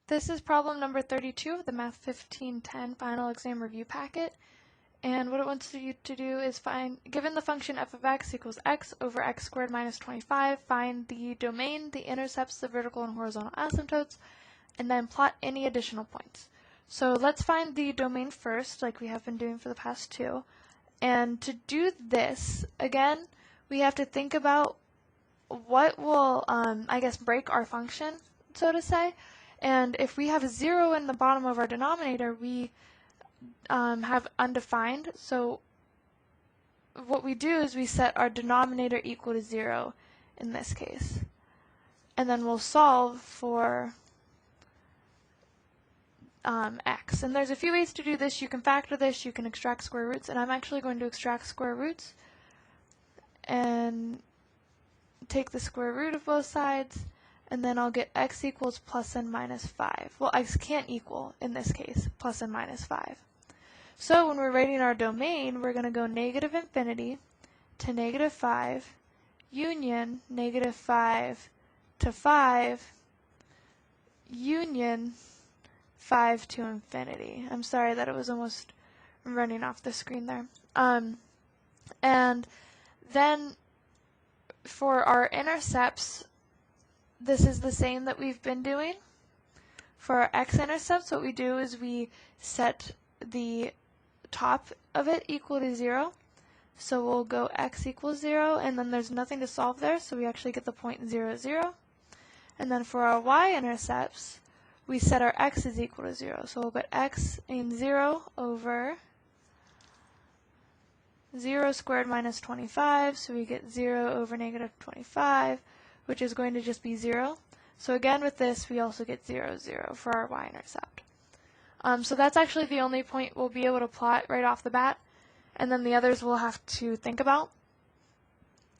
This is problem number 32 of the Math 1510 final exam review packet. And what it wants you to do is find, given the function f of x equals x over x squared minus 25, find the domain, the intercepts, the vertical and horizontal asymptotes, and then plot any additional points. So let's find the domain first, like we have been doing for the past two. And to do this, again, we have to think about what will, I guess, break our function, so to say. And if we have a 0 in the bottom of our denominator, we have undefined. So what we do is we set our denominator equal to 0 in this case. And then we'll solve for x. And there's a few ways to do this. You can factor this, you can extract square roots, and I'm actually going to extract square roots and take the square root of both sides, and then I'll get x equals plus and minus 5. Well, x can't equal, in this case, plus and minus 5. So when we're writing our domain, we're going to go negative infinity to negative 5, union negative 5 to 5, union 5 to infinity. I'm sorry that it was almost running off the screen there. And then for our intercepts, this is the same that we've been doing. For our x-intercepts, what we do is we set the top of it equal to 0. So we'll go x equals 0, and then there's nothing to solve there, so we actually get the point 0, 0. And then for our y-intercepts, we set our x is equal to 0. So we'll get x in 0 over 0 squared minus 25, so we get 0 over negative 25, which is going to just be 0. So again with this, we also get 0, 0 for our y-intercept. So that's actually the only point we'll be able to plot right off the bat, and then the others we'll have to think about.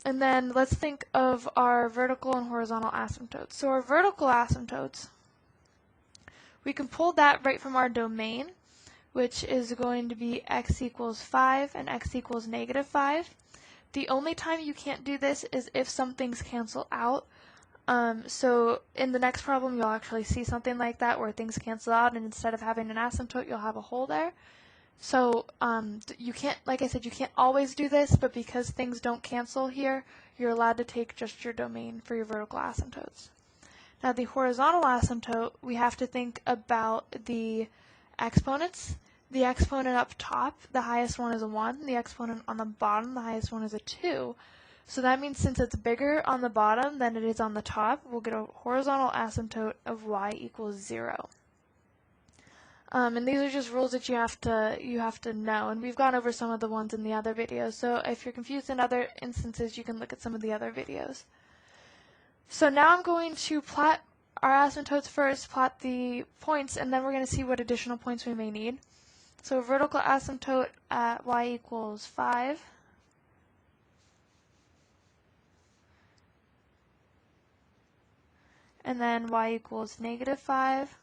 And then let's think of our vertical and horizontal asymptotes. So our vertical asymptotes, we can pull that right from our domain, which is going to be x equals 5 and x equals negative 5. The only time you can't do this is if some things cancel out. So in the next problem, you'll actually see something like that where things cancel out, and instead of having an asymptote, you'll have a hole there. So you can't, like I said, you can't always do this, but because things don't cancel here, you're allowed to take just your domain for your vertical asymptotes. Now the horizontal asymptote, we have to think about the exponents. The exponent up top, the highest one is a 1. The exponent on the bottom, the highest one is a 2. So that means since it's bigger on the bottom than it is on the top, we'll get a horizontal asymptote of y equals 0. And these are just rules that you have to know, and we've gone over some of the ones in the other videos. So if you're confused in other instances, you can look at some of the other videos. So now I'm going to plot our asymptotes first, plot the points, and then we're going to see what additional points we may need. So vertical asymptote at y equals 5. And then y equals negative 5.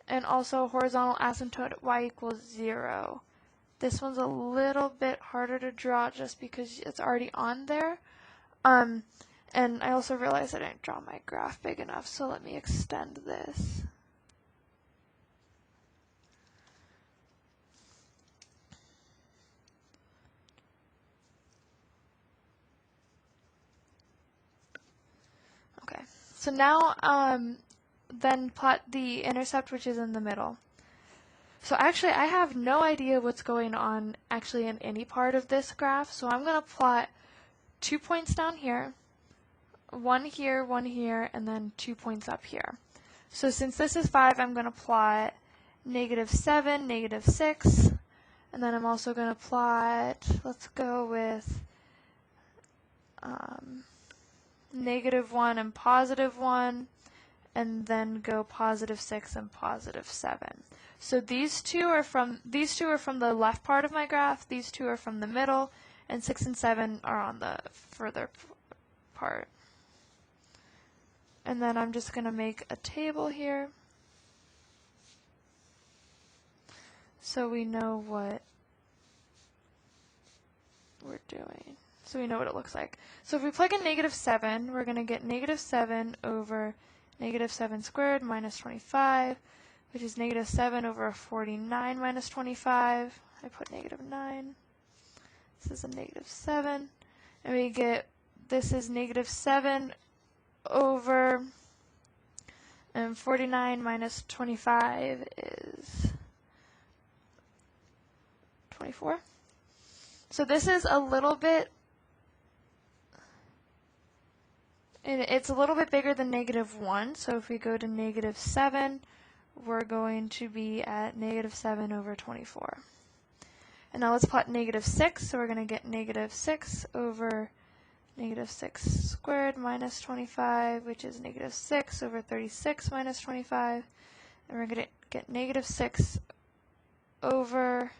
And also horizontal asymptote at y equals 0. This one's a little bit harder to draw just because it's already on there. And I also realized I didn't draw my graph big enough, so let me extend this. Okay, so now then plot the intercept, which is in the middle. So actually I have no idea what's going on actually in any part of this graph, so I'm going to plot 2 points down here, 1 here, and then 2 points up here. So since this is 5, I'm going to plot negative 7, negative 6, and then I'm also going to plot, let's go with negative 1 and positive 1, and then go positive 6 and positive 7. So these two are from the left part of my graph, these two are from the middle, and 6 and 7 are on the further part. And then I'm just going to make a table here so we know what we're doing. So we know what it looks like. So if we plug in negative 7, we're going to get negative 7 over negative 7 squared minus 25, which is negative 7 over 49 minus 25. I put negative 9. This is a negative 7. And we get, this is negative 7 over 49 minus 25 is 24. So this is a little bit, it's a little bit bigger than negative 1. So if we go to negative 7, we're going to be at negative 7 over 24. And now let's plot negative 6. So we're going to get negative 6 over negative 6 squared minus 25, which is negative 6 over 36 minus 25. And we're going to get negative 6 over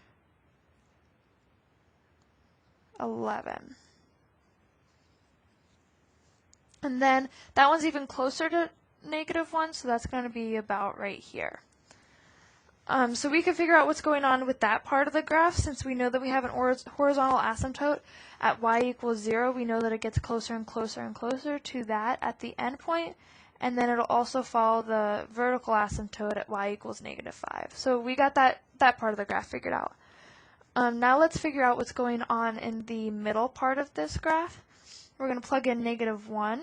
11. And then that one's even closer to negative 1, so that's going to be about right here. So we can figure out what's going on with that part of the graph. Since we know that we have an horizontal asymptote at y equals 0, we know that it gets closer and closer and closer to that at the end point, and then it'll also follow the vertical asymptote at y equals negative 5. So we got that part of the graph figured out. Now let's figure out what's going on in the middle part of this graph. We're going to plug in negative 1.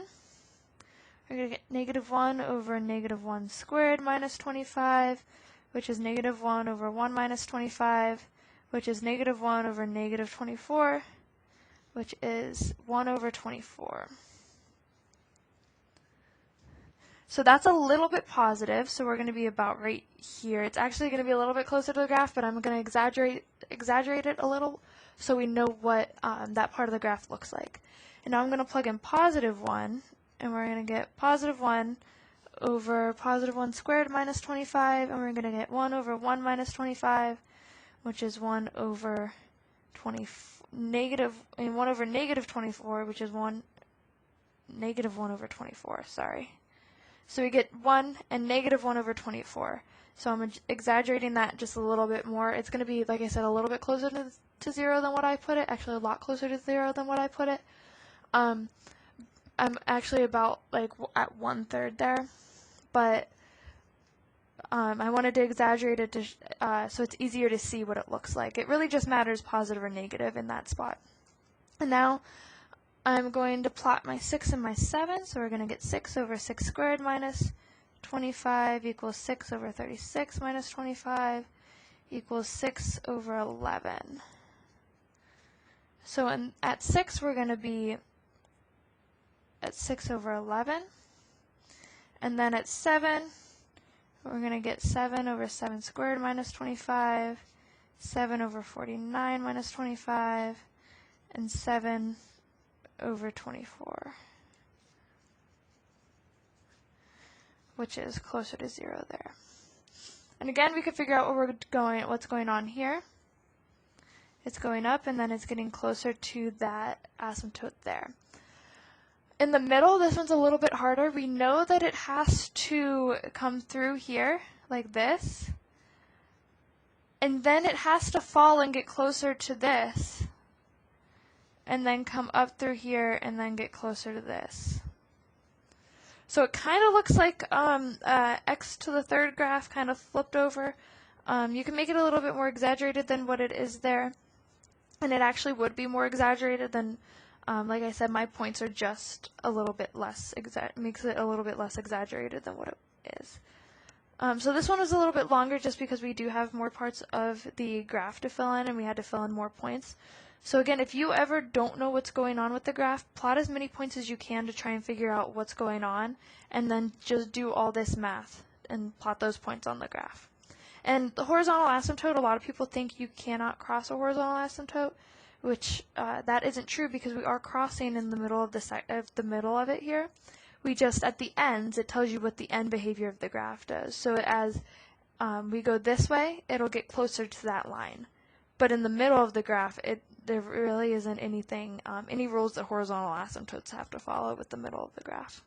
We're going to get negative 1 over negative 1 squared minus 25, which is negative 1 over 1 minus 25, which is negative 1 over negative 24, which is 1 over 24. So that's a little bit positive, so we're going to be about right here. It's actually going to be a little bit closer to the graph, but I'm going to exaggerate it a little so we know what that part of the graph looks like. And now I'm going to plug in positive 1, and we're going to get positive 1 over positive 1 squared minus 25, and we're going to get 1 over 1 minus 25, which is 1 over negative 24, which is negative 1 over 24, sorry. So we get 1 and negative 1 over 24. So I'm exaggerating that just a little bit more. It's going to be, like I said, a little bit closer to 0 than what I put it, actually a lot closer to 0 than what I put it. I'm actually about like at 1/3 there, but I wanted to exaggerate it to so it's easier to see what it looks like. It really just matters positive or negative in that spot. And now I'm going to plot my 6 and my 7, so we're going to get 6 over 6 squared minus 25 equals 6 over 36 minus 25 equals 6 over 11. So at 6 we're going to be at 6 over 11, and then at 7 we're going to get 7 over 7 squared minus 25, 7 over 49 minus 25, and 7 over 24, which is closer to 0 there. And again, we could figure out what's going on here. It's going up, and then it's getting closer to that asymptote there. In the middle, this one's a little bit harder. We know that it has to come through here, like this, and then it has to fall and get closer to this, and then come up through here and then get closer to this. So it kind of looks like x to the 3rd graph kind of flipped over. You can make it a little bit more exaggerated than what it is there, and it actually would be more exaggerated than, like I said, my points are just a little bit less, makes it a little bit less exaggerated than what it is. So this one was a little bit longer just because we do have more parts of the graph to fill in, and we had to fill in more points. So again, if you ever don't know what's going on with the graph, plot as many points as you can to try and figure out what's going on, and then just do all this math and plot those points on the graph. And the horizontal asymptote, a lot of people think you cannot cross a horizontal asymptote, which that isn't true because we are crossing in the middle of the middle of it here. We just, at the ends, it tells you what the end behavior of the graph does. So as we go this way, it'll get closer to that line. But in the middle of the graph, there really isn't anything, any rules that horizontal asymptotes have to follow with the middle of the graph.